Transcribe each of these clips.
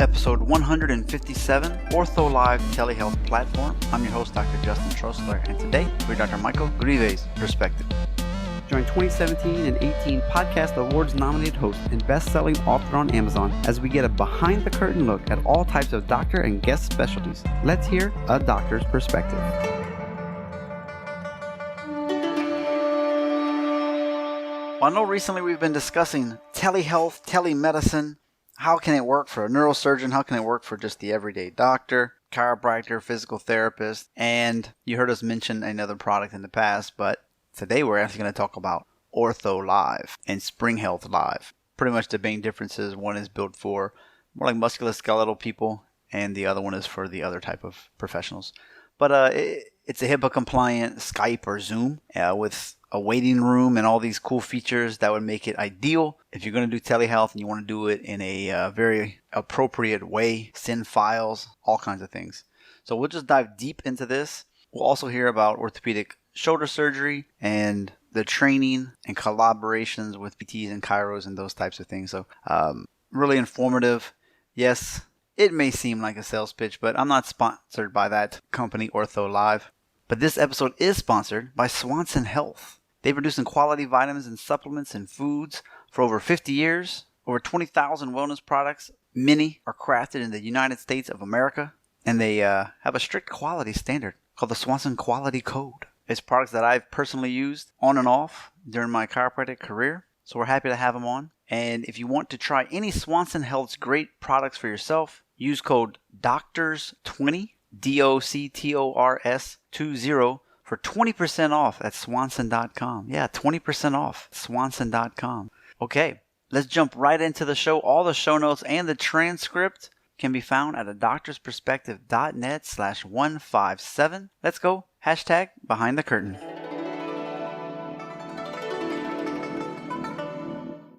episode 157, Ortholive Telehealth Platform. I'm your host, Dr. Justin Trostler, and today we're Dr. Michael Greiwe's perspective. Join 2017 and 18 Podcast Awards nominated host and best-selling author on Amazon as we get a behind-the-curtain look at all types of doctor and guest specialties. Let's hear a doctor's perspective. Well, I know recently we've been discussing telehealth, telemedicine. How can it work for a neurosurgeon? How can it work for just the everyday doctor, chiropractor, physical therapist? And you heard us mention another product in the past, but today we're actually going to talk about Ortholive and Spring Health Live. Pretty much the main differences. One is built for more like musculoskeletal people, and the other one is for the other type of professionals. But it's a HIPAA compliant Skype or Zoom with a waiting room and all these cool features that would make it ideal if you're going to do telehealth and you want to do it in a very appropriate way, send files, all kinds of things. So we'll just dive deep into this. We'll also hear about orthopedic shoulder surgery and the training and collaborations with PTs and chiros and those types of things. So really informative. Yes, it may seem like a sales pitch, but I'm not sponsored by that company, Ortholive. But this episode is sponsored by Swanson Health. They've been producing quality vitamins and supplements and foods for over 50 years. Over 20,000 wellness products. Many are crafted in the United States of America. And they have a strict quality standard called the Swanson Quality Code. It's products that I've personally used on and off during my chiropractic career. So we're happy to have them on. And if you want to try any Swanson Health's great products for yourself, use code DOCTORS20, DOCTORS20 for 20% off at swanson.com. Yeah, 20% off, swanson.com. Okay, let's jump right into the show. All the show notes and the transcript can be found at adoctorsperspective.net/157. Let's go. Hashtag behind the curtain.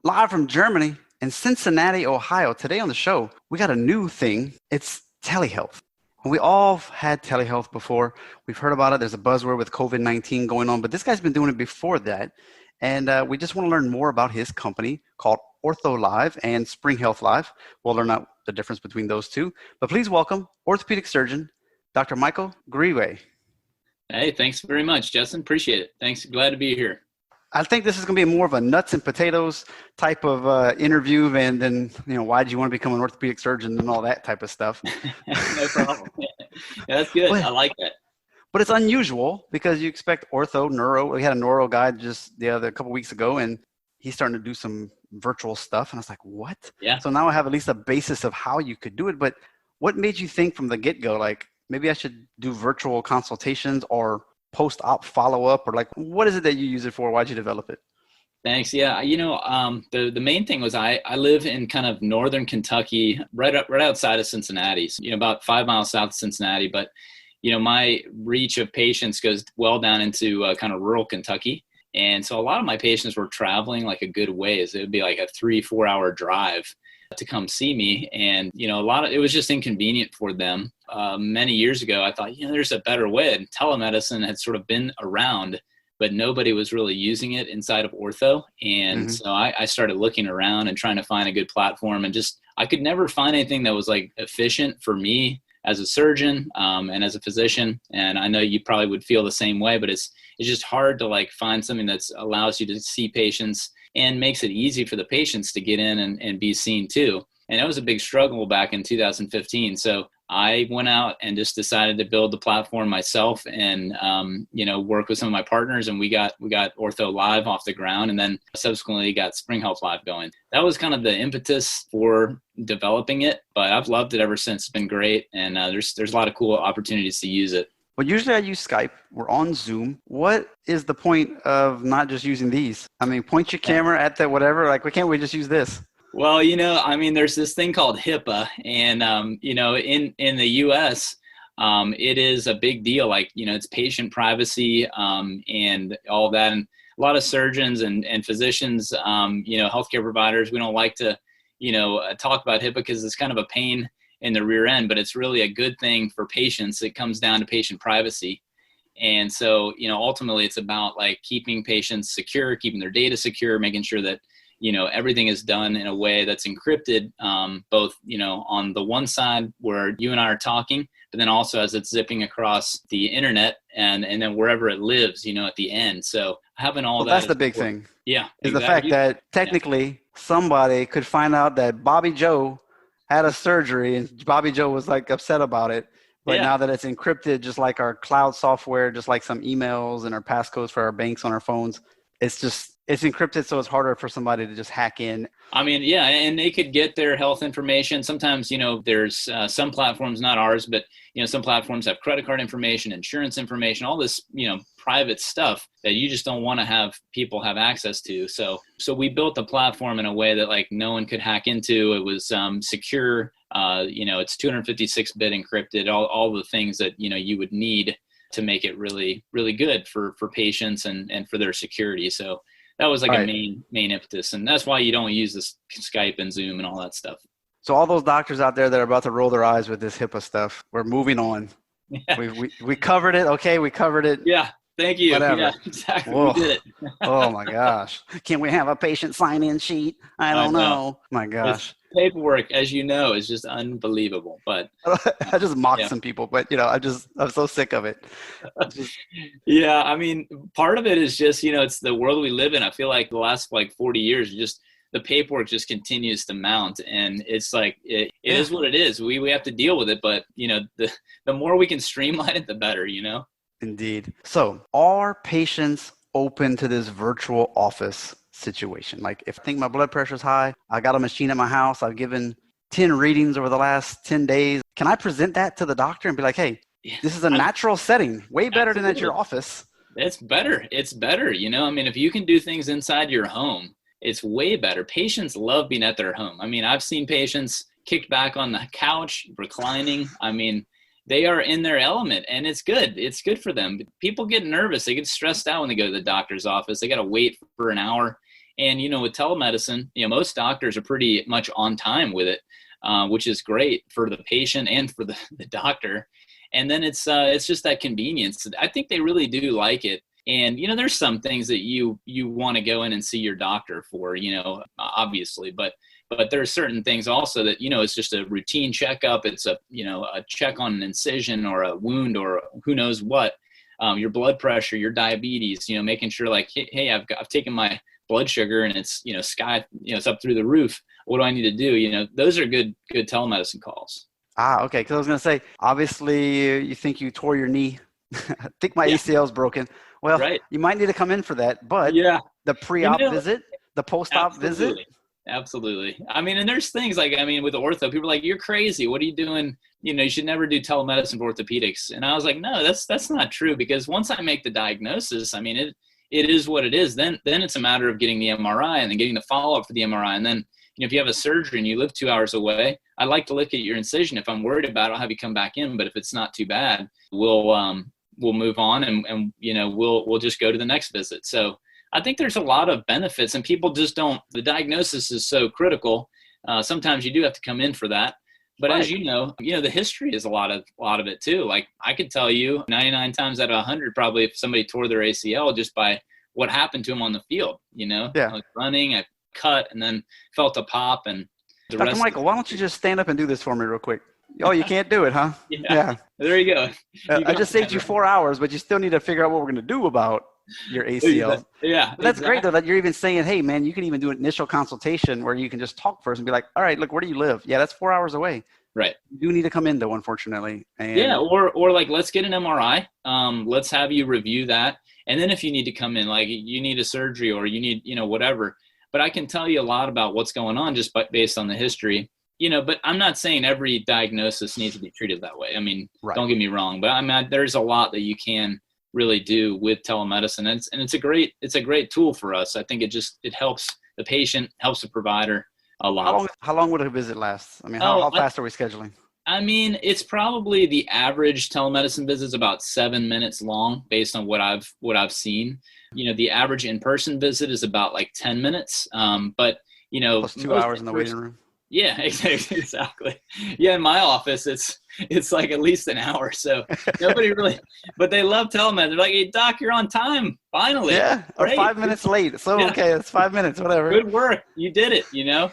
Live from Germany in Cincinnati, Ohio. Today on the show, we got a new thing. It's telehealth. We all had telehealth before. We've heard about it. There's a buzzword with COVID-19 going on, but this guy's been doing it before that. And we just want to learn more about his company called Ortholive and Spring Health Live. We'll learn out the difference between those two. But please welcome orthopedic surgeon, Dr. Michael Greiwe. Hey, thanks very much, Justin. Appreciate it. Thanks. Glad to be here. I think this is going to be more of a nuts and potatoes type of interview, and then, why did you want to become an orthopedic surgeon and all that type of stuff. No problem. Yeah, that's good. I like that. But it's unusual because you expect ortho, neuro. We had a neuro guy just a couple weeks ago, and he's starting to do some virtual stuff. And I was like, what? Yeah. So now I have at least a basis of how you could do it. But what made you think from the get-go, like, maybe I should do virtual consultations or post-op follow-up, or like, what is it that you use it for? Why'd you develop it? Thanks. Yeah. The main thing was I live in kind of northern Kentucky, right outside of Cincinnati, so, about 5 miles south of Cincinnati. But, my reach of patients goes well down into kind of rural Kentucky. And so a lot of my patients were traveling like a good ways. It would be like a 3-4 hour drive to come see me. And, it was just inconvenient for them. Many years ago, I thought, there's a better way. And telemedicine had sort of been around, but nobody was really using it inside of ortho. And so I started looking around and trying to find a good platform, and I could never find anything that was like efficient for me as a surgeon and as a physician. And I know you probably would feel the same way, but it's just hard to like find something that allows you to see patients and makes it easy for the patients to get in and be seen too. And that was a big struggle back in 2015. So I went out and just decided to build the platform myself and, work with some of my partners, and we got Ortholive off the ground, and then subsequently got Spring Health Live going. That was kind of the impetus for developing it, but I've loved it ever since. It's been great. And there's a lot of cool opportunities to use it. Well, usually I use Skype. We're on Zoom. What is the point of not just using these? I mean, point your camera at the whatever. Like, why can't we just use this? Well, there's this thing called HIPAA, and, in the U.S., it is a big deal. Like, it's patient privacy and all of that. And a lot of surgeons and physicians, healthcare providers, we don't like to, talk about HIPAA because it's kind of a pain in the rear end, but it's really a good thing for patients. It comes down to patient privacy. And so, ultimately it's about like keeping patients secure, keeping their data secure, making sure that, everything is done in a way that's encrypted, both, on the one side where you and I are talking, but then also as it's zipping across the internet and then wherever it lives, at the end. So having all that. That's the big thing. Yeah. Is the fact that technically somebody could find out that Bobby Joe had a surgery and Bobby Joe was like upset about it. But now that it's encrypted, just like our cloud software, just like some emails and our passcodes for our banks on our phones, it's encrypted, so it's harder for somebody to just hack in. I mean, yeah, and they could get their health information. Sometimes, there's some platforms, not ours, but, some platforms have credit card information, insurance information, all this, private stuff that you just don't want to have people have access to. So we built the platform in a way that like no one could hack into. It was secure. It's 256-bit encrypted, all the things that, you would need to make it really, really good for patients and for their security. So that was like a main impetus. And that's why you don't use this Skype and Zoom and all that stuff. So all those doctors out there that are about to roll their eyes with this HIPAA stuff, we're moving on. Yeah. We covered it. Okay, we covered it. Yeah. Thank you. Whatever. Yeah, exactly. Whoa. We did it. Oh my gosh. Can we have a patient sign-in sheet? I don't know. My gosh. This paperwork, as you know, is just unbelievable. But I just mock some people, but I'm so sick of it. Yeah, I mean, part of it is just, it's the world we live in. I feel like the last 40 years, just the paperwork just continues to mount, and it's like it is what it is. We have to deal with it, but the more we can streamline it, the better. Indeed. So are patients open to this virtual office situation? Like if I think my blood pressure is high, I got a machine at my house, I've given 10 readings over the last 10 days. Can I present that to the doctor and be like, hey, this is a natural setting, way better than at your office? It's better. It's better. I mean, if you can do things inside your home, it's way better. Patients love being at their home. I mean, I've seen patients kicked back on the couch, reclining. I mean, they are in their element, and it's good. It's good for them. People get nervous. They get stressed out when they go to the doctor's office. They got to wait for an hour. And, with telemedicine, most doctors are pretty much on time with it, which is great for the patient and for the doctor. And then it's just that convenience. I think they really do like it. And, there's some things that you want to go in and see your doctor for, obviously, but there are certain things also that, it's just a routine checkup. It's a check on an incision or a wound or who knows what, your blood pressure, your diabetes, making sure like, hey, I've taken my blood sugar and it's, it's up through the roof. What do I need to do? Those are good telemedicine calls. Okay. Cause I was going to say, obviously you think you tore your knee. I think my ACL is broken. Well, you might need to come in for that, but the pre-op visit, the post-op visit. Absolutely. I mean, and there's things like, with ortho, people are like, you're crazy. What are you doing? You should never do telemedicine for orthopedics. And I was like, no, that's not true, because once I make the diagnosis, it is what it is. Then it's a matter of getting the MRI and then getting the follow-up for the MRI. And then, if you have a surgery and you live 2 hours away, I'd like to look at your incision. If I'm worried about it, I'll have you come back in. But if it's not too bad, we'll move on and we'll just go to the next visit. So I think there's a lot of benefits, and people just don't. The diagnosis is so critical. Sometimes you do have to come in for that. But as you know, the history is a lot of it too. Like I could tell you 99 times out of 100, probably if somebody tore their ACL just by what happened to them on the field. I was running, I cut, and then felt a pop, and the Dr. rest. Michael, why don't you just stand up and do this for me real quick? Oh, you can't do it, huh? Yeah. There you go. I just saved you 4 hours, but you still need to figure out what we're going to do about your ACL. Yeah. But that's great, though, that you're even saying, hey, man, you can even do an initial consultation where you can just talk first and be like, all right, look, where do you live? Yeah, that's 4 hours away. Right. You do need to come in, though, unfortunately. And or like, let's get an MRI. Let's have you review that. And then if you need to come in, like you need a surgery or you need, whatever. But I can tell you a lot about what's going on just based on the history. But I'm not saying every diagnosis needs to be treated that way. Don't get me wrong, but there's a lot that you can really do with telemedicine, and it's a great tool for us. I think it helps the patient, helps the provider a lot. How long would a visit last? How fast are we scheduling? It's probably the average telemedicine visit is about 7 minutes long, based on what I've seen. The average in-person visit is about like 10 minutes. But plus 2 hours in the waiting room. Yeah, exactly. Yeah, in my office, it's like at least an hour. So nobody really, but they love telemed. They're like, "Hey, doc, you're on time. Finally, Yeah, or great. 5 minutes late. So Yeah, okay, it's 5 minutes, whatever. good work. You did it. You know."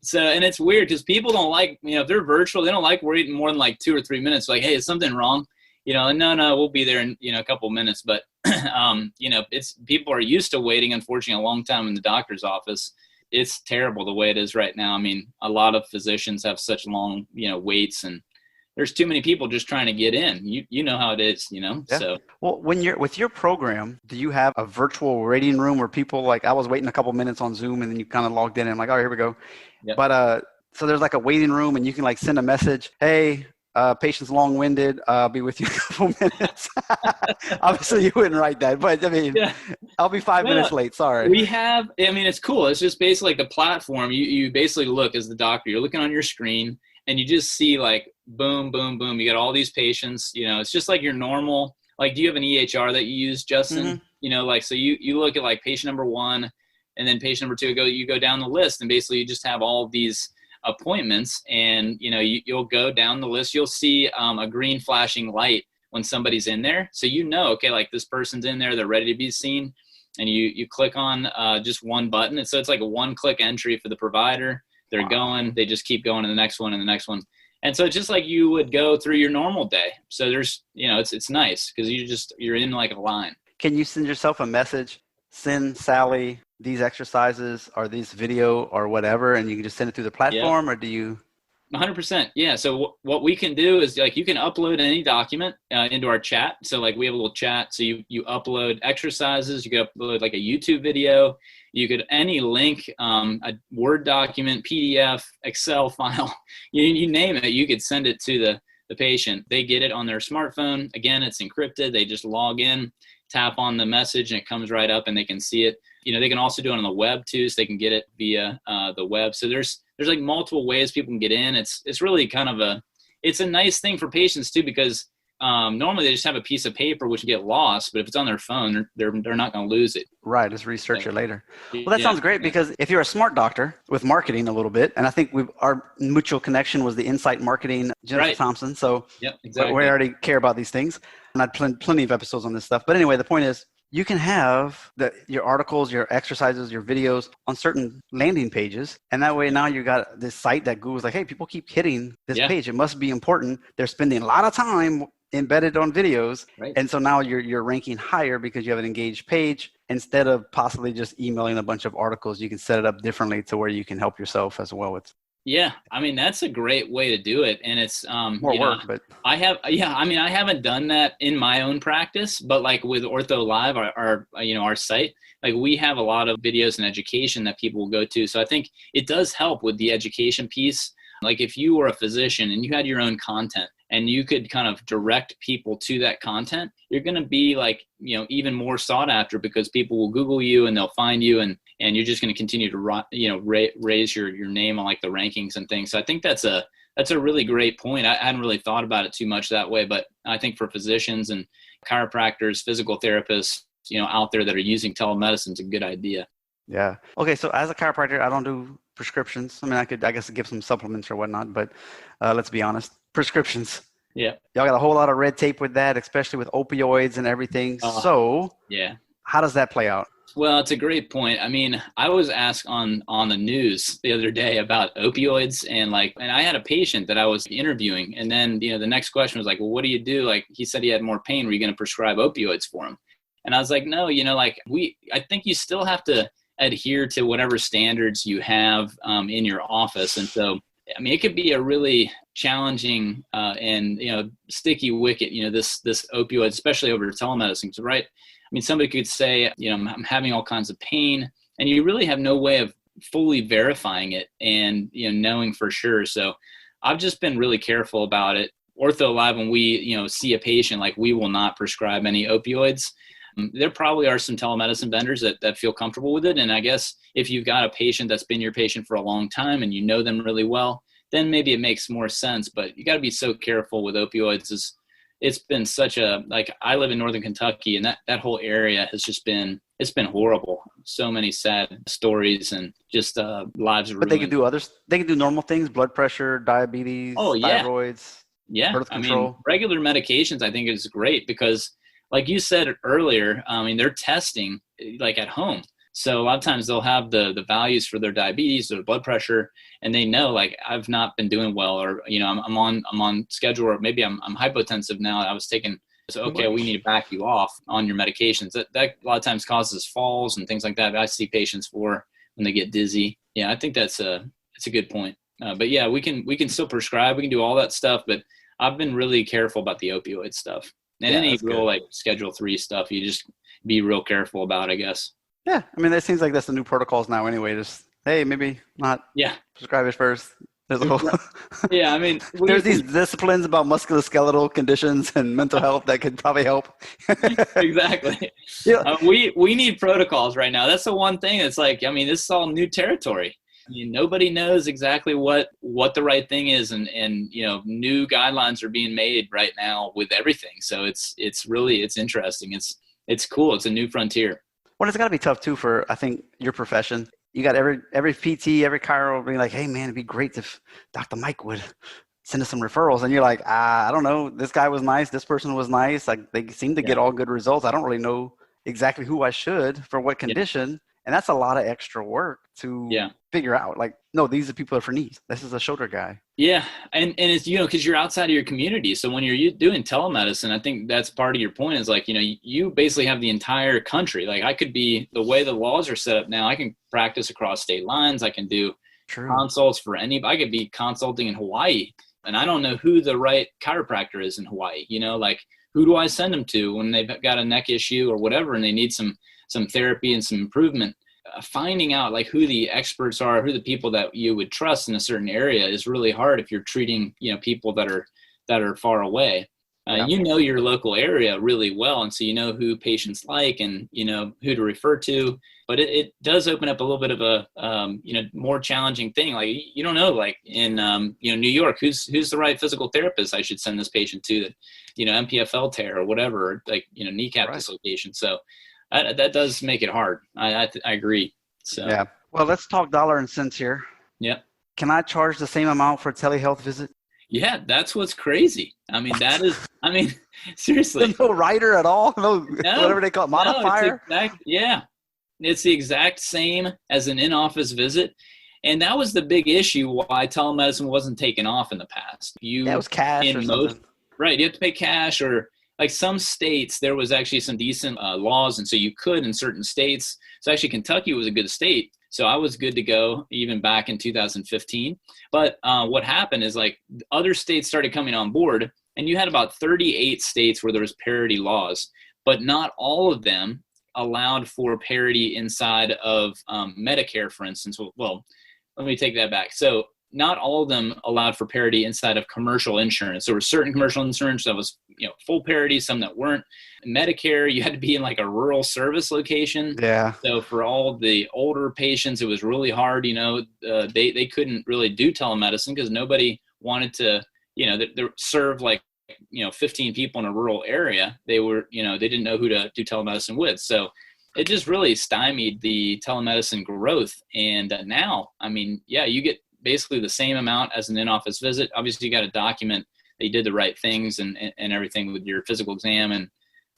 So and it's weird because people don't like, if they're virtual, they don't like waiting more than like 2 or 3 minutes. Like, hey, is something wrong? And no, we'll be there in a couple minutes. But it's people are used to waiting. Unfortunately, a long time in the doctor's office. It's terrible the way it is right now. I mean, a lot of physicians have such long, waits, and there's too many people just trying to get in. You know how it is, Yeah. So. Well, when you're with your program, do you have a virtual waiting room where people like I was waiting a couple minutes on Zoom and then you kind of logged in and I'm like, oh, here we go. Yep. But so there's like a waiting room and you can like send a message, hey, patient's long-winded. I'll be with you in a couple minutes. Obviously, you wouldn't write that, but I mean, yeah. I'll be 5 minutes late. Sorry. We have. I mean, it's cool. It's just basically like the platform. You basically look as the doctor. You're looking on your screen, and you just see like boom, boom, boom. You got all these patients. It's just like your normal. Like, do you have an EHR that you use, Justin? Mm-hmm. So you look at like patient number 1, and then patient number 2. You go down the list, and basically you just have all of these appointments, and you'll go down the list. You'll see a green flashing light when somebody's in there, so okay, like this person's in there, they're ready to be seen, and you click on just one button, and so it's like a one-click entry for the provider. They're going, they just keep going to the next one and the next one, and so it's just like you would go through your normal day. So there's it's nice because you're in like a line. Can you send yourself a message? Send Sally these exercises or these video or whatever, and you can just send it through the platform, or do you? 100%. Yeah. So what we can do is like you can upload any document into our chat. So like we have a little chat. So you upload exercises. You could upload like a YouTube video. You could any link, a Word document, PDF, Excel file. You name it. You could send it to the patient. They get it on their smartphone. Again, it's encrypted. They just log in, tap on the message, and it comes right up, and they can see it. They can also do it on the web too, so they can get it via the web. So there's like multiple ways people can get in. It's really kind of it's a nice thing for patients too, because normally they just have a piece of paper which get lost, but if it's on their phone, they're not going to lose it. Right, just research it later. Well, that sounds great, because if you're a smart doctor with marketing a little bit, and I think our mutual connection was the Insight Marketing, Jennifer Thompson. So exactly. We already care about these things, and I'd plenty of episodes on this stuff. But anyway, the point is, you can have your articles, your exercises, your videos on certain landing pages. And that way now you got this site that Google's like, hey, people keep hitting this page. It must be important. They're spending a lot of time embedded on videos. Right. And so now you're ranking higher because you have an engaged page. Instead of possibly just emailing a bunch of articles, you can set it up differently to where you can help yourself as well. Yeah, I mean, that's a great way to do it. And it's more work, but I haven't done that in my own practice, but like with Ortholive, our site, like we have a lot of videos and education that people will go to. So I think it does help with the education piece. Like if you were a physician and you had your own content and you could kind of direct people to that content, you're going to be like, even more sought after, because people will Google you and they'll find you, and you're just going to continue to, raise your name on like the rankings and things. So I think that's a really great point. I hadn't really thought about it too much that way, but I think for physicians and chiropractors, physical therapists, out there that are using telemedicine, it's a good idea. Yeah. Okay. So as a chiropractor, I don't do prescriptions. I mean, I guess give some supplements or whatnot, but let's be honest, prescriptions. Yeah. Y'all got a whole lot of red tape with that, especially with opioids and everything. So yeah, how does that play out? Well, it's a great point. I mean, I was asked on the news the other day about opioids, and I had a patient that I was interviewing, and then, the next question was like, well, what do you do? Like, he said he had more pain. Were you going to prescribe opioids for him? And I was like, no, I think you still have to adhere to whatever standards you have in your office. And so, I mean, it could be a really challenging and, sticky wicket, this opioid, especially over telemedicine, right? I mean, somebody could say, I'm having all kinds of pain, and you really have no way of fully verifying it and, knowing for sure. So I've just been really careful about it. Ortholive, when we, see a patient, like, we will not prescribe any opioids. There probably are some telemedicine vendors that feel comfortable with it. And I guess if you've got a patient that's been your patient for a long time and you know them really well, then maybe it makes more sense. But you got to be so careful with opioids. it's been such a, like, I live in Northern Kentucky, and that whole area has just been, it's been horrible. So many sad stories and just lives ruined. But they can do normal things, blood pressure, diabetes, Oh yeah. thyroids, Yeah. birth I mean, control. regular medications, I think is great because, like you said earlier, I mean, they're testing like at home. So a lot of times they'll have the values for their diabetes, their blood pressure, and they know, like, I've not been doing well, or, you know, I'm on schedule, or maybe I'm hypotensive now. I was taking, so okay, we need to back you off on your medications. That a lot of times causes falls and things like that. I see patients for when they get dizzy. Yeah, I think it's a good point. But yeah, we can still prescribe. We can do all that stuff, but I've been really careful about the opioid stuff and any real like Schedule 3 stuff. You just be real careful about, I guess. Yeah, I mean, it seems like that's the new protocols now anyway. Just, hey, maybe not prescribe it first. There's a whole yeah, I mean, there's these disciplines about musculoskeletal conditions and mental health that could probably help. Exactly. Yeah. We need protocols right now. That's the one thing. It's like, I mean, this is all new territory. I mean, nobody knows exactly what the right thing is, and you know, new guidelines are being made right now with everything. So it's really interesting. It's cool. It's a new frontier. Well, it's got to be tough too for, I think, your profession. You got every PT, every chiro being like, hey man, it'd be great if Dr. Mike would send us some referrals. And you're like, I don't know. This guy was nice. This person was nice. Like, they seem to get all good results. I don't really know exactly who I should for what condition. Yeah. And that's a lot of extra work to figure out. Like, no, these are people are for knees. This is a shoulder guy. Yeah. And it's, you know, because you're outside of your community. So when you're doing telemedicine, I think that's part of your point is like, you know, you basically have the entire country. Like, I could be, the way the laws are set up now, I can practice across state lines. I can do consults for I could be consulting in Hawaii. And I don't know who the right chiropractor is in Hawaii. You know, like, who do I send them to when they've got a neck issue or whatever, and they need some therapy and some improvement? Finding out like who the experts are, who the people that you would trust in a certain area is really hard if you're treating, you know, people that are far away. You know your local area really well, and so you know who patients like, and you know who to refer to. But it does open up a little bit of a you know, more challenging thing. Like, you don't know, like in you know, New York, who's the right physical therapist I should send this patient to, that, you know, MPFL tear or whatever, like, you know, kneecap dislocation. So that does make it hard. I agree. So yeah. Well, let's talk dollar and cents here. Yeah. Can I charge the same amount for a telehealth visit? Yeah, that's what's crazy. I mean, that is, I mean, seriously. There's no rider at all? No, whatever they call it, modifier? It's the exact same as an in-office visit. And that was the big issue why telemedicine wasn't taken off in the past. It was cash or something. Right, you have to pay cash, or like some states, there was actually some decent laws, and so you could in certain states. So actually Kentucky was a good state. So I was good to go even back in 2015. But what happened is, like, other states started coming on board, and you had about 38 states where there was parity laws, but not all of them allowed for parity inside of Medicare, for instance. Well, let me take that back. So not all of them allowed for parity inside of commercial insurance. There were certain commercial insurance that was, you know, full parity, some that weren't. Medicare, you had to be in like a rural service location. Yeah. So for all the older patients, it was really hard. You know, they couldn't really do telemedicine because nobody wanted to, you know, they serve like, you know, 15 people in a rural area. They were, you know, they didn't know who to do telemedicine with. So it just really stymied the telemedicine growth. And now, I mean, yeah, you get basically the same amount as an in-office visit. Obviously, you got to document that you did the right things and everything with your physical exam and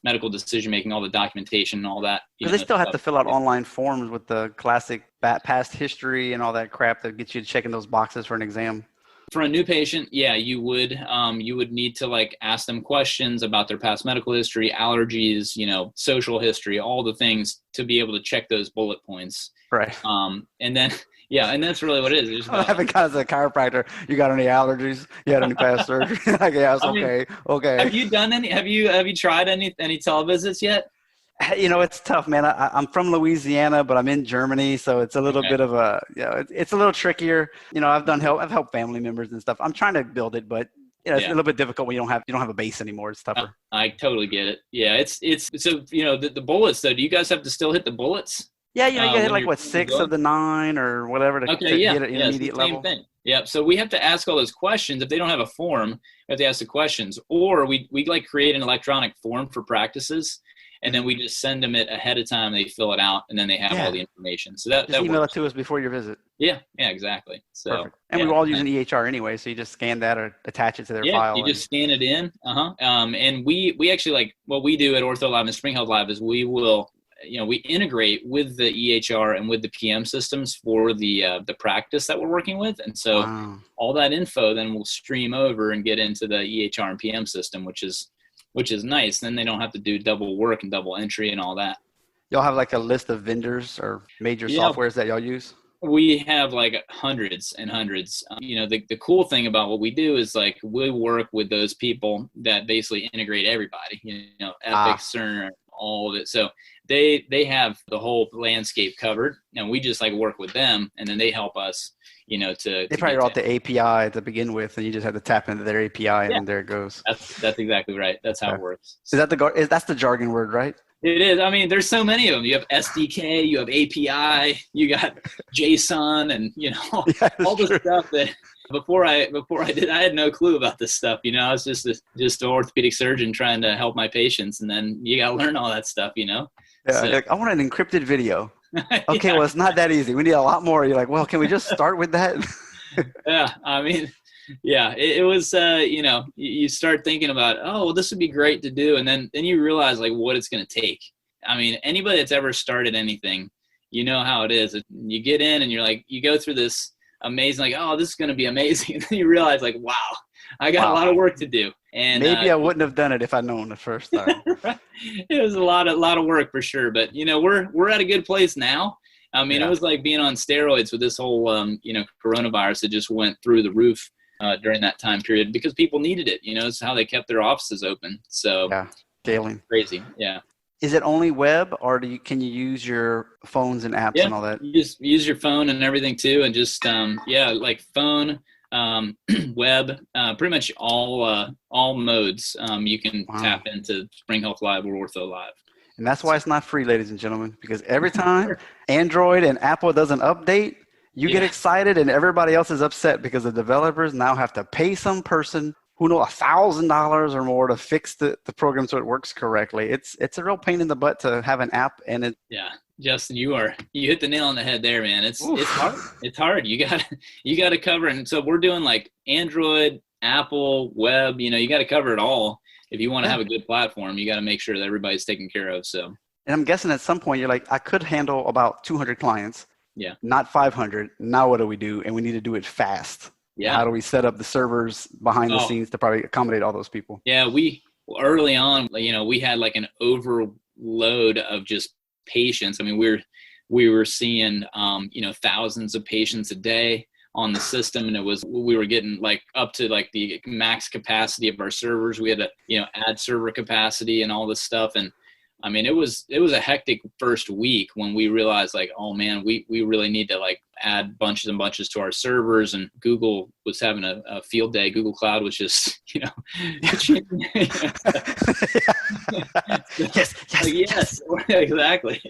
medical decision-making, all the documentation and all that. Because they still have to fill out online forms with the classic past history and all that crap that gets you checking those boxes for an exam. For a new patient, yeah, you would need to like ask them questions about their past medical history, allergies, you know, social history, all the things to be able to check those bullet points. Right. And then, yeah, and that's really what it is. I haven't got as a chiropractor. You got any allergies? You had any past surgery? Like, yeah, it's okay. Okay. Have you done any? Have you tried any televisits yet? You know, it's tough, man. I'm from Louisiana, but I'm in Germany, so it's a little bit of a, you know, it's a little trickier. You know, I've helped family members and stuff. I'm trying to build it, but you know, it's a little bit difficult when you don't have a base anymore. It's tougher. I totally get it. Yeah, it's so, you know, the bullets though. Do you guys have to still hit the bullets? Yeah, you get hit when like you're what, when you're 6 of going. the 9 or whatever Okay, to yeah, hit an yeah, it's the intermediate same level. thing. Yeah, so we have to ask all those questions. If they don't have a form, we have to ask the questions, or we like create an electronic form for practices, and then Mhm. we just send them it ahead of time. They fill it out, and then they have all Yeah, the information. So that just that email it works. to us before your visit. Yeah, yeah, exactly. So Perfect. And we yeah, were all nice. using EHR anyway, so you just scan that or attach it to their Yeah, you file just and scan it in. And we actually, like, what we do at Ortholive and Spring Health Lab is we will, we integrate with the EHR and with the PM systems for the practice that we're working with, and so wow. all that info then will stream over and get into the EHR and PM system, which is nice. Then they don't have to do double work and double entry and all that. Y'all have like a list of vendors or major Yeah, softwares that y'all use? we have like hundreds and hundreds. The cool thing about what we do is, like, we work with those people that basically integrate everybody, Epic, Ah, Cerner, all of it. So they have the whole landscape covered, and we just like work with them, and then they help us, they to probably get wrote to. the API to begin with, and you just have to tap into their API, and Yeah, then there it goes. that's exactly right. That's how Okay. it works. Is that that's the jargon word, right? It is. I mean, there's so many of them. You have SDK, you have API, you got JSON, and Yeah, it's all the true. stuff that before I did, I had no clue about this stuff. I was just an orthopedic surgeon trying to help my patients, and then you got to learn all that stuff. Yeah, So you're like, I want an encrypted video. Okay, yeah, well, it's not that easy. We need a lot more. You're like, well, can we just start with that? yeah. I mean, yeah. It was you start thinking about, oh, well, this would be great to do, and then you realize, like, what it's going to take. I mean, anybody that's ever started anything, you know how it is. You get in and you're like, you go through this amazing, like, oh, this is going to be amazing. And then you realize, like, wow, I got a Wow. lot of work to do. And Maybe I wouldn't have done it if I'd known the first time. it was a lot of work for sure. But, we're at a good place now. I mean, it Yeah. was like being on steroids with this whole, coronavirus that just went through the roof during that time period, because people needed it. It's how they kept their offices open. So Yeah. Scaling. crazy. Yeah. Is it only web, or can you use your phones and apps Yeah, and all that? you just use your phone and everything too, and just like phone, web, pretty much all modes. You can Wow. tap into Spring Health Live or Ortho Live. And that's why it's not free, ladies and gentlemen, because every time Android and Apple does an update, you get Yeah, excited and everybody else is upset because the developers now have to pay some person who knows $1,000 or more to fix the program so it works correctly. It's a real pain in the butt to have an app and it. yeah. Justin, you hit the nail on the head there, man. It's hard. Oof. It's hard. You got to cover, and so we're doing like Android, Apple, web. You got to cover it all. If you want to Yeah. have a good platform, you got to make sure that everybody's taken care of. So And I'm guessing at some point you're like, I could handle about 200 clients, yeah, not 500. Now what do we do? And we need to do it fast. yeah. How do we set up the servers behind the Oh, scenes to probably accommodate all those people? yeah, we early on, we had like an overload of just patients. I mean, we were seeing, thousands of patients a day on the system, and we were getting like up to like the max capacity of our servers. We had to, add server capacity and all this stuff. And I mean, it was a hectic first week when we realized, like, oh man, we really need to like add bunches and bunches to our servers. And Google was having a field day. Google Cloud was just, Yes, like, yes, exactly.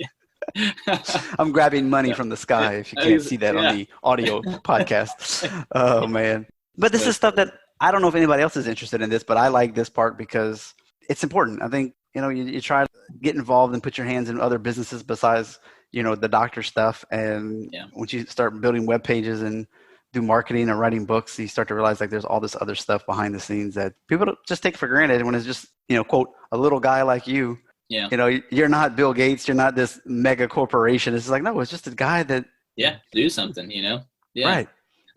I'm grabbing money from the sky if you can't see that Yeah. on the audio podcast. Oh, man. But this is stuff that I don't know if anybody else is interested in this, but I like this part because it's important. I think, you try to get involved and put your hands in other businesses besides, the doctor stuff. And Yeah. once you start building web pages and do marketing or writing books, you start to realize like there's all this other stuff behind the scenes that people don't just take for granted when it's just, quote, a little guy like you. Yeah. You're not Bill Gates. You're not this mega corporation. It's like, no, it's just a guy that. Yeah. Do something, Yeah. Right.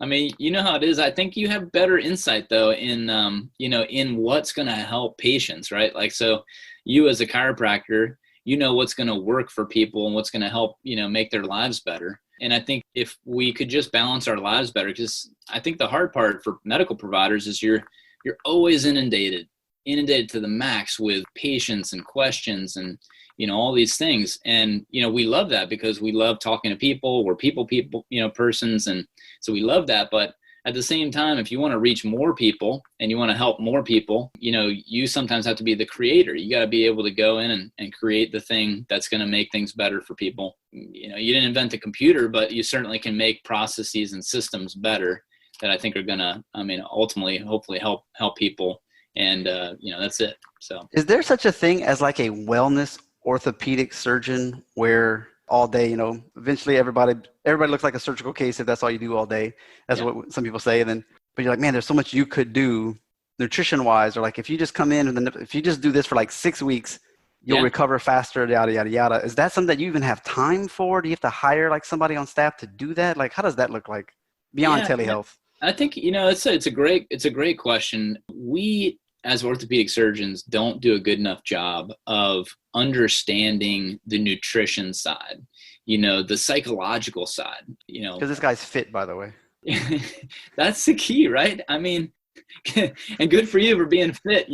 I mean, you know how it is. I think you have better insight though in, in what's going to help patients, right? Like, so you as a chiropractor, what's going to work for people and what's going to help, make their lives better. And I think if we could just balance our lives better, because I think the hard part for medical providers is you're always inundated to the max with patients and questions and, all these things. And, we love that because we love talking to people. We're people, persons. And so we love that. But at the same time, if you want to reach more people and you want to help more people, you sometimes have to be the creator. You got to be able to go in and create the thing that's going to make things better for people. You didn't invent the computer, but you certainly can make processes and systems better that I think are going to, ultimately, hopefully help people. And, that's it. So is there such a thing as like a wellness orthopedic surgeon where all day, eventually everybody looks like a surgical case if that's all you do all day. That's what some people say. But you're like, man, there's so much you could do nutrition wise, or like if you just come in and if you just do this for like 6 weeks, you'll recover faster, yada, yada, yada. Is that something that you even have time for? Do you have to hire like somebody on staff to do that? Like, how does that look like beyond telehealth? I think, it's a great question. We, as orthopedic surgeons, don't do a good enough job of understanding the nutrition side, the psychological side, Because this guy's fit, by the way. That's the key, right? I mean, and good for you for being fit,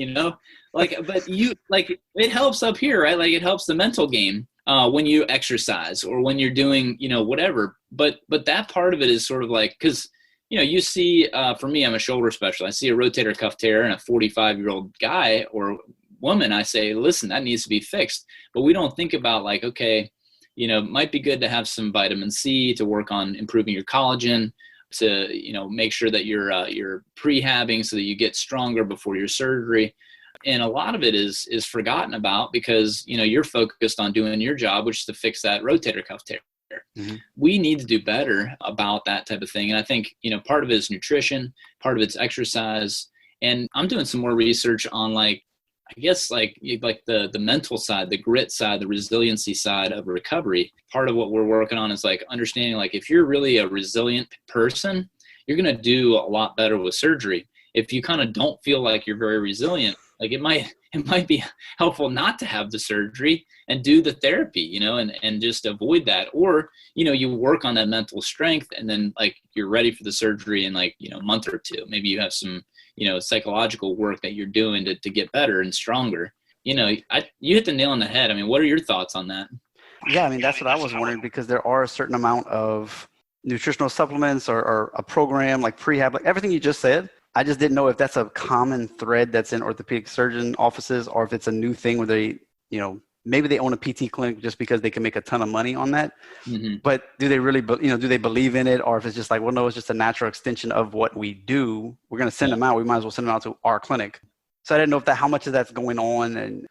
but it helps up here, right? Like it helps the mental game when you exercise or when you're doing, whatever. But that part of it is sort of like, because you see, for me, I'm a shoulder specialist. I see a rotator cuff tear in a 45-year-old guy or woman. I say, listen, that needs to be fixed. But we don't think about like, okay, it might be good to have some vitamin C to work on improving your collagen, to, make sure that you're prehabbing so that you get stronger before your surgery. And a lot of it is forgotten about because, you're focused on doing your job, which is to fix that rotator cuff tear. Mm-hmm. We need to do better about that type of thing. And I think, part of it is nutrition, part of it's exercise. And I'm doing some more research on like the mental side, the grit side, the resiliency side of recovery. Part of what we're working on is like understanding, like if you're really a resilient person, you're going to do a lot better with surgery. If you kind of don't feel like you're very resilient, like it might be helpful not to have the surgery and do the therapy, and just avoid that. Or, you work on that mental strength and then like you're ready for the surgery in like, a month or two. Maybe you have some, psychological work that you're doing to get better and stronger. You hit the nail on the head. I mean, what are your thoughts on that? Yeah, I mean, that's what I was wondering, because there are a certain amount of nutritional supplements or a program like prehab, like everything you just said. I just didn't know if that's a common thread that's in orthopedic surgeon offices, or if it's a new thing where they, maybe they own a PT clinic just because they can make a ton of money on that. Mm-hmm. But do they really, do they believe in it? Or if it's just like, well, no, it's just a natural extension of what we do. We're going to send them out. We might as well send them out to our clinic. So I didn't know how much of that's going on. And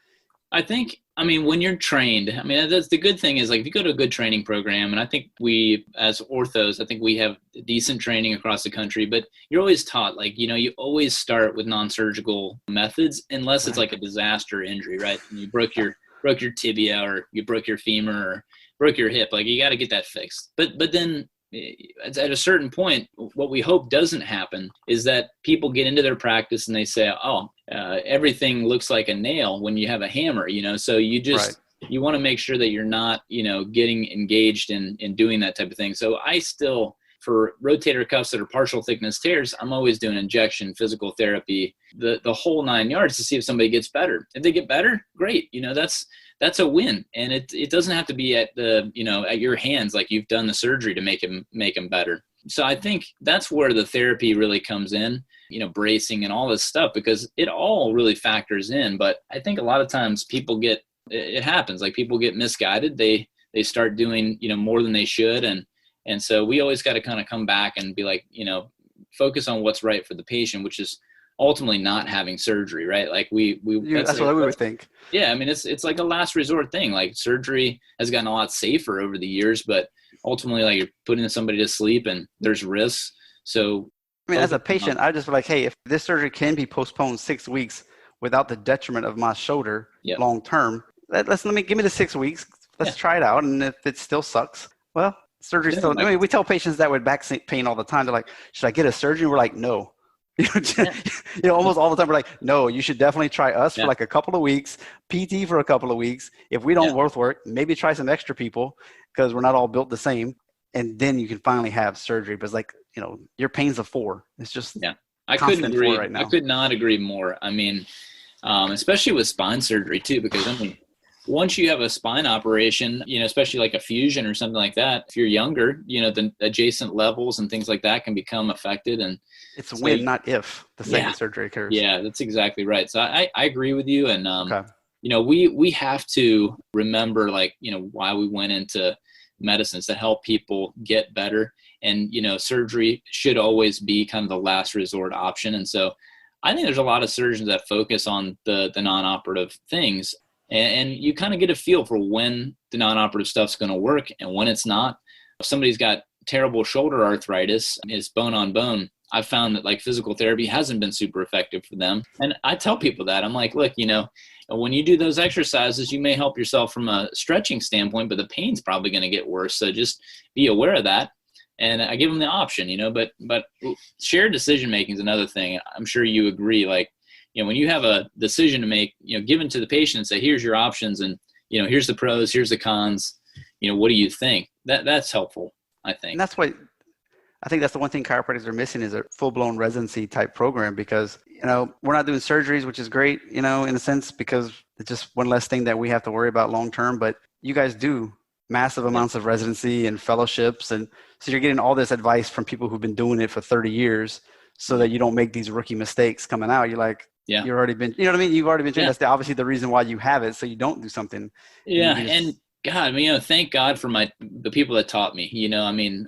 I think, when you're trained, that's the good thing is like if you go to a good training program, and I think we as orthos, I think we have decent training across the country, but you're always taught like, you always start with non-surgical methods unless it's like a disaster injury, right? And you broke your tibia or you broke your femur or broke your hip, like you got to get that fixed. But then at a certain point, what we hope doesn't happen is that people get into their practice and they say, everything looks like a nail when you have a hammer, so you just, you want to make sure that you're not, getting engaged in doing that type of thing. So I still, for rotator cuffs that are partial thickness tears, I'm always doing injection, physical therapy, the whole 9 yards to see if somebody gets better. If they get better, great. That's a win. And it doesn't have to be at at your hands, like you've done the surgery to make them better. So I think that's where the therapy really comes in, bracing and all this stuff, because it all really factors in. But I think a lot of times it happens, like people get misguided. They start doing, more than they should. And so we always got to kind of come back and be like, focus on what's right for the patient, which is ultimately not having surgery, right? Like that's what we would think. Yeah. It's like a last resort thing. Like surgery has gotten a lot safer over the years, but ultimately like you're putting somebody to sleep and there's risks. So as a patient, I just be like, hey, if this surgery can be postponed 6 weeks without the detriment of my shoulder long term, give me the 6 weeks. Let's try it out. And if it still sucks, well, surgery still. We tell patients that with back pain all the time. They're like, should I get a surgery? We're like, no. Almost all the time we're like, no, you should definitely try us for like a couple of weeks, PT for a couple of weeks. If we don't work, maybe try some extra people, because we're not all built the same. And then you can finally have surgery. But it's like, your pain's a 4. It's just I couldn't agree right now. I could not agree more. Especially with spine surgery too, because once you have a spine operation, especially like a fusion or something like that, if you're younger, the adjacent levels and things like that can become affected. And It's so, when, not if, the yeah, second surgery occurs. yeah, that's exactly right. So I agree with you. And, Okay. we have to remember, like, why we went into medicines to help people get better. And, surgery should always be kind of the last resort option. And so I think there's a lot of surgeons that focus on the non-operative things. And you kind of get a feel for when the non-operative stuff's going to work and when it's not. If somebody's got terrible shoulder arthritis, it's bone on bone, I've found that like physical therapy hasn't been super effective for them. And I tell people that. I'm like, look, when you do those exercises, you may help yourself from a stretching standpoint, but the pain's probably going to get worse. So just be aware of that. And I give them the option, but shared decision making is another thing. I'm sure you agree. Like, when you have a decision to make, given to the patient and say, here's your options and, here's the pros, here's the cons, what do you think? That's helpful, I think. And that's why I think that's the one thing chiropractors are missing is a full-blown residency type program, because, we're not doing surgeries, which is great, in a sense, because it's just one less thing that we have to worry about long-term. But you guys do massive amounts of residency and fellowships. And so you're getting all this advice from people who've been doing it for 30 years so that you don't make these rookie mistakes coming out. You're like, yeah, you've already been, you've already been trained. That's obviously the reason why you have it. So you don't do something. Yeah. And God, thank God for the people that taught me.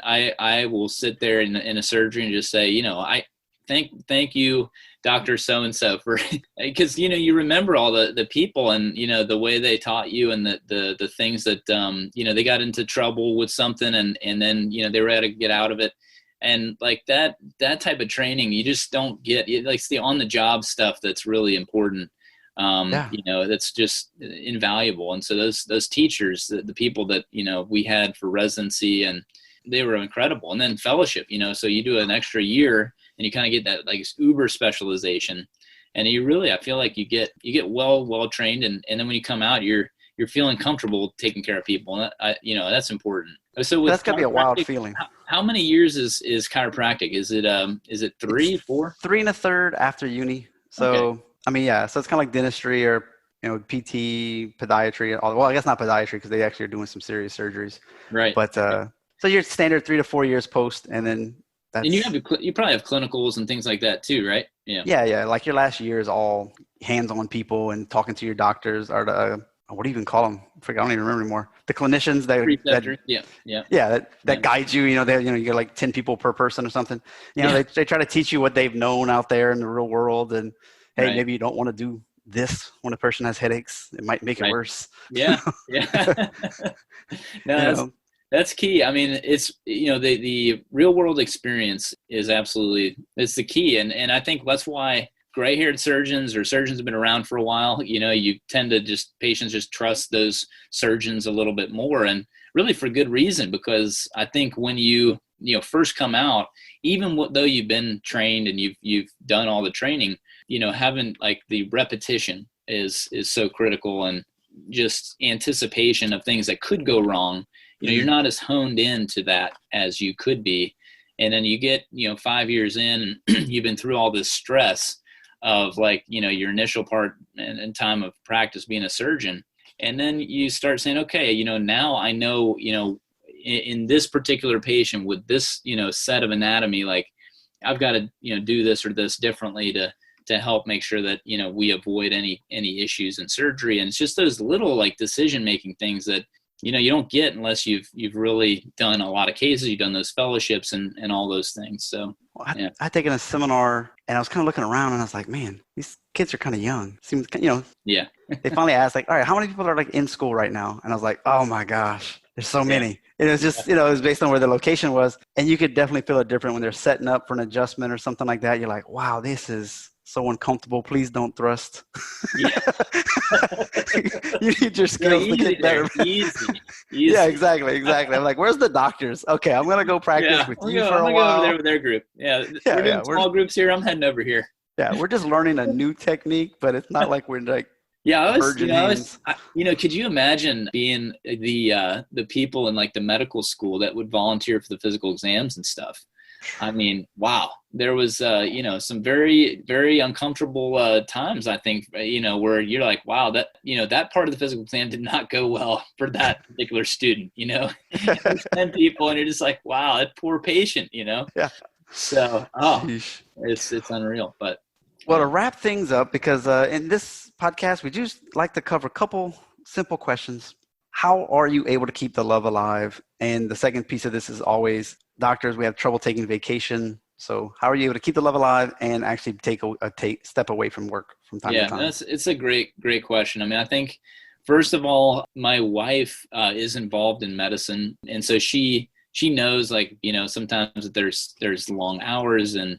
I will sit there in a surgery and just say, I thank you, Dr. So-and-so, for, because, you remember all the people and, the way they taught you and the things that, they got into trouble with something and then, they were able to get out of it. And like that type of training, you just don't get, like, it's the on the job stuff that's really important. That's just invaluable. And so those teachers, the people that, we had for residency, and they were incredible. And then fellowship, so you do an extra year and you kind of get that like uber specialization, and you really, I feel like you get well trained. And then when you come out, you're feeling comfortable taking care of people. And that's important. So that's gotta be a wild feeling. How many years is chiropractic? Is it 3, 4? 3 1/3 after uni. So, okay. So it's kind of like dentistry or, PT, podiatry. Well, I guess not podiatry because they actually are doing some serious surgeries. Right. But so you're standard 3 to 4 years post, and then that's. And you probably have clinicals and things like that too, right? Yeah. Yeah. Like your last year is all hands-on people and talking to your doctors or the what do you even call them? I don't even remember anymore. The clinicians that guide you. You get like 10 people per person or something. They try to teach you what they've known out there in the real world, and hey, maybe you don't want to do this when a person has headaches. It might make it worse. Yeah. No, that's key. It's the real world experience is it's the key, and I think that's why gray-haired surgeons or surgeons have been around for a while. You tend to patients just trust those surgeons a little bit more, and really for good reason, because I think when you first come out, even though you've been trained and you've done all the training, having like the repetition is so critical, and just anticipation of things that could go wrong. You're not as honed into that as you could be. And then you get, 5 years in and you've been through all this stress of like, your initial part and time of practice being a surgeon. And then you start saying, okay, now I know, in this particular patient with this, set of anatomy, like I've got to, do this or this differently to help make sure that, we avoid any issues in surgery. And it's just those little like decision-making things that, you don't get unless you've really done a lot of cases, you've done those fellowships and all those things. So I'd taken a seminar and I was kind of looking around and I was like, man, these kids are kind of young. Seems, yeah. They finally asked like, all right, how many people are like in school right now? And I was like, oh my gosh, there's so many. And it was just, it was based on where the location was. And you could definitely feel it different when they're setting up for an adjustment or something like that. You're like, wow, this is so uncomfortable. Please don't thrust. Yeah. You need your skills to get better. Easy. Yeah, exactly. I'm like, where's the doctors? Okay, I'm going to go practice with you for a while. Go over there with their group. Yeah, we're doing small groups here. I'm heading over here. Yeah, we're just learning a new technique, but it's not like we're like could you imagine being the people in like the medical school that would volunteer for the physical exams and stuff? I mean, wow, there was, some very, very uncomfortable times, I think, where you're like, wow, that part of the physical exam did not go well for that particular student, There's 10 people and you're just like, wow, that poor patient. Yeah. So, Sheesh. it's unreal, but Well, to wrap things up, because in this podcast, we just like to cover a couple simple questions. How are you able to keep the love alive? And the second piece of this is always doctors, we have trouble taking vacation. So how are you able to keep the love alive and actually take a step away from work from time to time? it's a great question. I mean, I think first of all, my wife is involved in medicine, and so she knows, like, sometimes that there's long hours and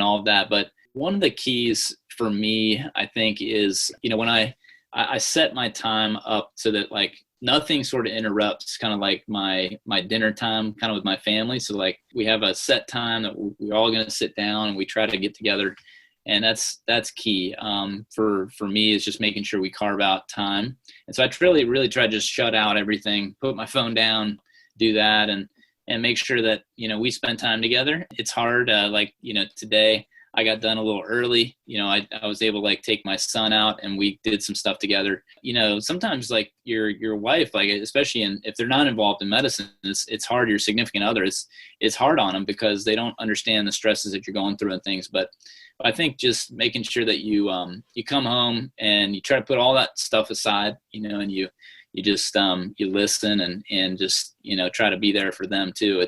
all of that. But one of the keys for me, I think, is when I set my time up so that, like, nothing sort of interrupts kind of like my dinner time kind of with my family. So, like, we have a set time that we're all going to sit down and we try to get together. And that's key for me, is just making sure we carve out time. And so I really try to just shut out everything, put my phone down, do that, and make sure that, we spend time together. It's hard. Today I got done a little early. I was able to, like, take my son out and we did some stuff together. Sometimes, like, your wife, like, especially if they're not involved in medicine, it's hard. Your significant other, it's hard on them because they don't understand the stresses that you're going through and things. But I think just making sure that you come home and you try to put all that stuff aside, and you just you listen and just try to be there for them too.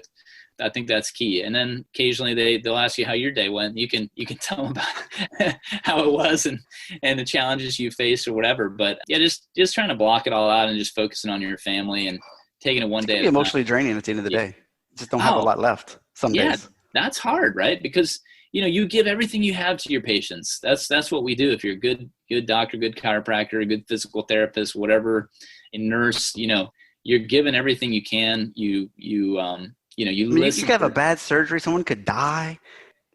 I think that's key. And then occasionally they'll ask you how your day went. You can tell them about how it was and the challenges you faced or whatever. But yeah, just trying to block it all out and just focusing on your family and taking it one day. It can be emotionally draining at the end of the day. Just don't have a lot left some days. That's hard, right? Because you give everything you have to your patients. That's what we do. If you're a good doctor, good chiropractor, a good physical therapist, whatever, a nurse, you're giving everything you can. You listen. You could have a bad surgery. Someone could die.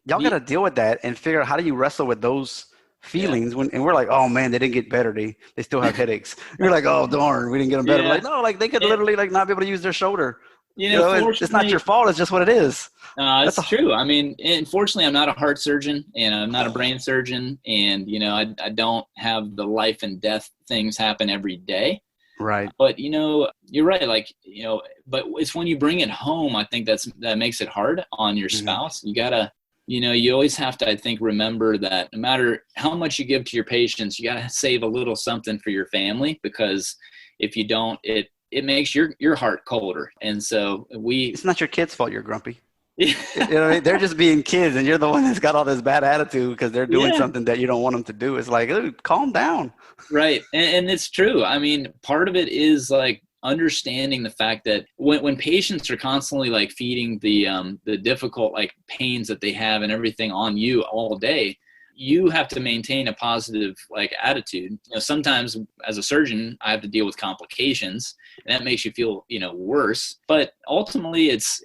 Y'all got to deal with that and figure out how do you wrestle with those feelings and we're like, oh man, they didn't get better. They still have headaches. You're like, oh darn, we didn't get them better. Like, no, like they could literally like not be able to use their shoulder. It's not your fault. It's just what it is. It's true. I mean, unfortunately, I'm not a heart surgeon and I'm not a brain surgeon. And, I don't have the life and death things happen every day. Right. But, you're right. Like, but it's when you bring it home, I think that makes it hard on your spouse. You gotta, you always have to, I think, remember that no matter how much you give to your patients, you gotta save a little something for your family, because if you don't, it makes your heart colder. And so it's not your kids' fault you're grumpy. They're just being kids and you're the one that's got all this bad attitude because they're doing something that you don't want them to do. It's like, dude, calm down. Right. And it's true. I mean, part of it is like understanding the fact that when patients are constantly like feeding the difficult like pains that they have and everything on you all day, you have to maintain a positive like attitude. Sometimes as a surgeon, I have to deal with complications and that makes you feel, worse. But ultimately it's,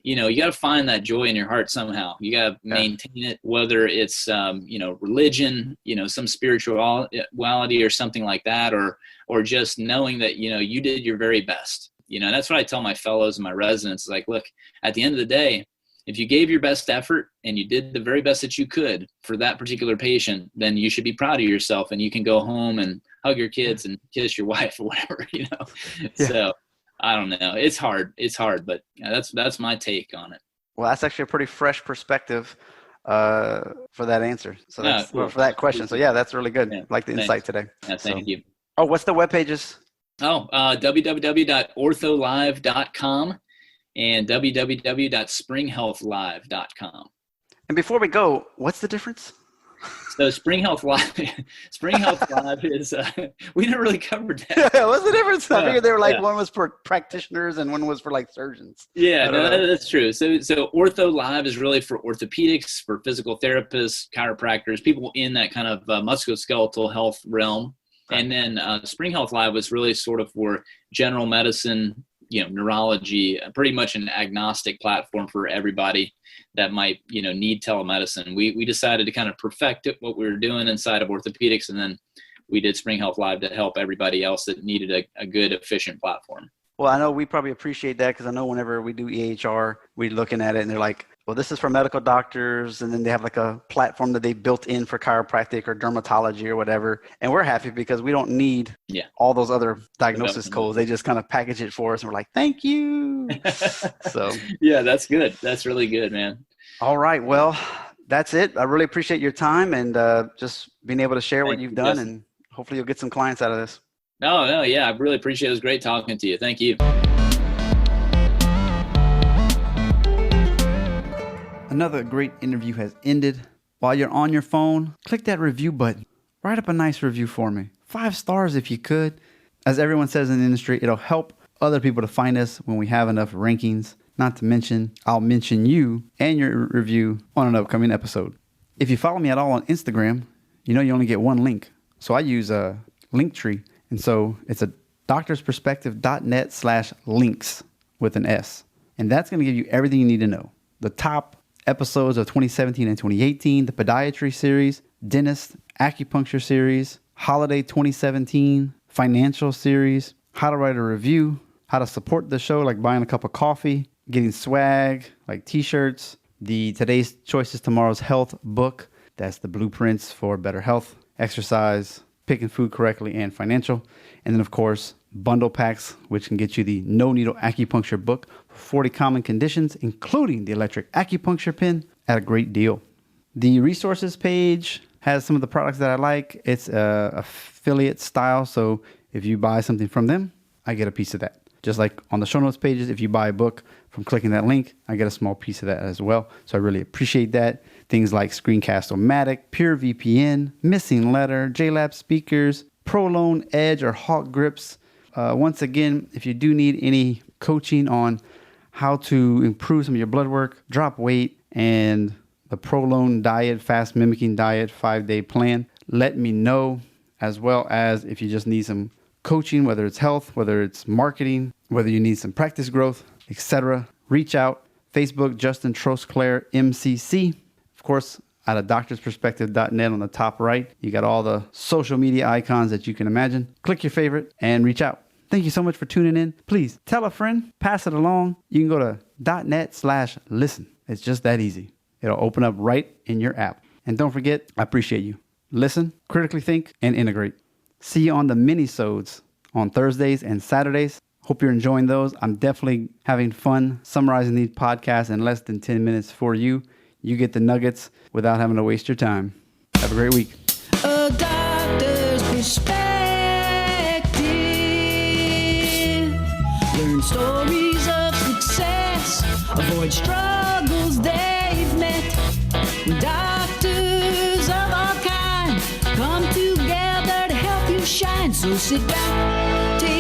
you got to find that joy in your heart somehow. You got to maintain it, whether it's, religion, some spirituality or something like that, or just knowing that, you did your very best. That's what I tell my fellows and my residents. Like, look, at the end of the day, if you gave your best effort and you did the very best that you could for that particular patient, then you should be proud of yourself and you can go home and hug your kids and kiss your wife or whatever, So I don't know. It's hard, but that's my take on it. Well, that's actually a pretty fresh perspective for that answer. So that's for that question. So yeah, that's really good. Yeah, like the insight today. Yeah, thank you. Oh, what's the web pages? www.ortholive.com. and www.springhealthlive.com. And before we go, what's the difference? So Spring Health Live is, we never really covered that. Yeah, what's the difference? I figured they were like, one was for practitioners and one was for like surgeons. Yeah, that's true. So Ortholive is really for orthopedics, for physical therapists, chiropractors, people in that kind of musculoskeletal health realm. Right. And then Spring Health Live was really sort of for general medicine, neurology, pretty much an agnostic platform for everybody that might, need telemedicine. We decided to kind of perfect what we were doing inside of orthopedics. And then we did Spring Health Live to help everybody else that needed a good, efficient platform. Well, I know we probably appreciate that because I know whenever we do EHR, we're looking at it and they're like, Well, this is for medical doctors, and then they have like a platform that they built in for chiropractic or dermatology or whatever. And we're happy because we don't need all those other diagnosis codes. They just kind of package it for us, and we're like, thank you. So yeah, that's good. That's really good, man. All right. Well, that's it. I really appreciate your time and just being able to share what you've done, and hopefully you'll get some clients out of this. No, yeah, I really appreciate it. It was great talking to you. Thank you. Another great interview has ended. While you're on your phone, click that review button. Write up a nice review for me. 5 stars if you could. As everyone says in the industry, it'll help other people to find us when we have enough rankings. Not to mention, I'll mention you and your review on an upcoming episode. If you follow me at all on Instagram, you know you only get one link. So I use a Linktree. And so it's a doctorsperspective.net/links with an S. And that's going to give you everything you need to know. The top episodes of 2017 and 2018, the podiatry series, dentist, acupuncture series, holiday 2017, financial series, how to write a review, how to support the show like buying a cup of coffee, getting swag like t-shirts, the Today's Choices, Tomorrow's Health book. That's the blueprints for better health, exercise, picking food correctly, and financial. And then, of course, bundle packs, which can get you the No Needle Acupuncture book for 40 common conditions, including the electric acupuncture pin at a great deal. The resources page has some of the products that I like. It's affiliate style, so if you buy something from them, I get a piece of that. Just like on the show notes pages, if you buy a book from clicking that link, I get a small piece of that as well. So I really appreciate that. Things like Screencast-O-Matic, Pure VPN, Missing Letter, JLab speakers, Prolone, Edge, or Hawk grips. Once again, if you do need any coaching on how to improve some of your blood work, drop weight, and the Prolone diet, fast mimicking diet, 5-day plan, let me know. As well as if you just need some coaching, whether it's health, whether it's marketing, whether you need some practice growth, etc. Reach out. Facebook, Justin Trosclair, MCC. Of course, at a doctorsperspective.net on the top right, you got all the social media icons that you can imagine. Click your favorite and reach out. Thank you so much for tuning in. Please tell a friend, pass it along. You can go to .net/listen. It's just that easy. It'll open up right in your app. And don't forget, I appreciate you. Listen, critically think, and integrate. See you on the mini-sodes on Thursdays and Saturdays. Hope you're enjoying those. I'm definitely having fun summarizing these podcasts in less than 10 minutes for you. You get the nuggets without having to waste your time. Have a great week. A doctor's perspective. Learn stories of success. Avoid struggles they've met. When doctors of all kinds come together to help you shine. So sit back, take